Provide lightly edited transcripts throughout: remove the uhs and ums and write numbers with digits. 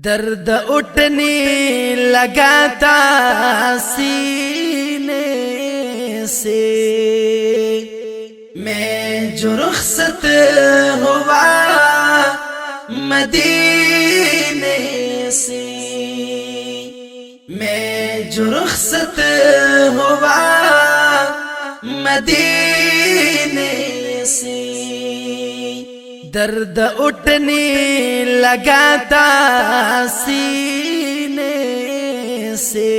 درد اٹھنے لگا تھا سینے سے، میں جو رخصت ہوا مدینے سے، میں جو رخصت ہوا مدینے سے، درد اٹھنے لگا تھا سینے سے،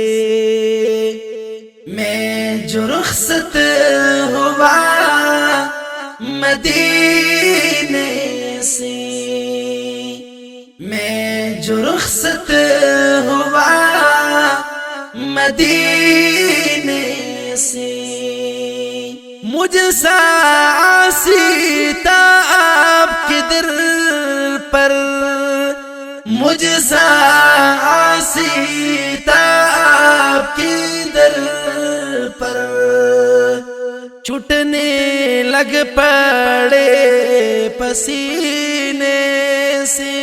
میں جو رخصت ہوا مدینے سے، میں جو رخصت ہوا مدینے سے، مجھ سا عاصی تھا آپ کے در پر، مجھ سا عاصی تھا آپ کے در پر، چھٹنے لگ پڑے پسینے سے،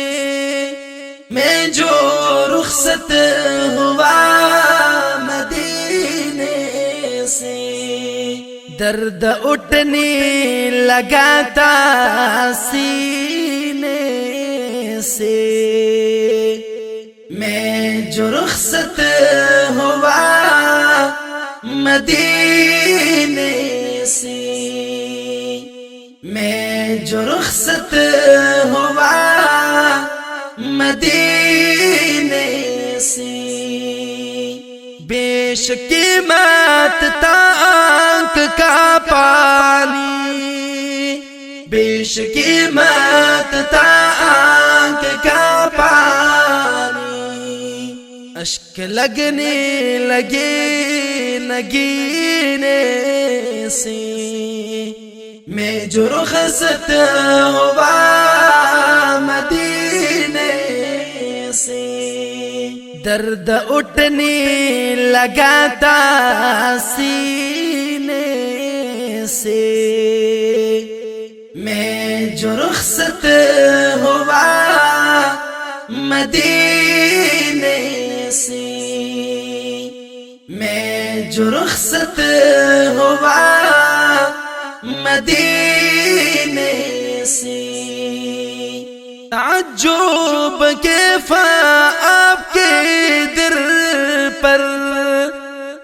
میں جو رخصت ہوا مدینے سے، درد اٹھنے لگا تھا سینے سے، میں جو رخصت ہوا مدینے سے، میں جو رخصت ہوا مدینے سے، بیش قیمت تھا آنکھ کا پانی، بیش قیمت تھا آنکھ کا پانی، اشک لگنے لگے نگینے سے، میں جو رخصت ہوا مدینے سے، درد اٹھنے لگا تھا سینے سے، میں جو رخصت ہوا مدینے سے، میں جو رخصت ہوا مدینے سے، تعجب کیف آپ کے در پر،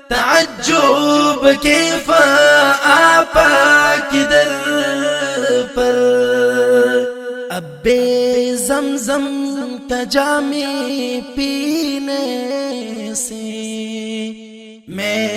تعجب کیف آپ کے در پر، اب بے زمزم کا جام پینے سے، میں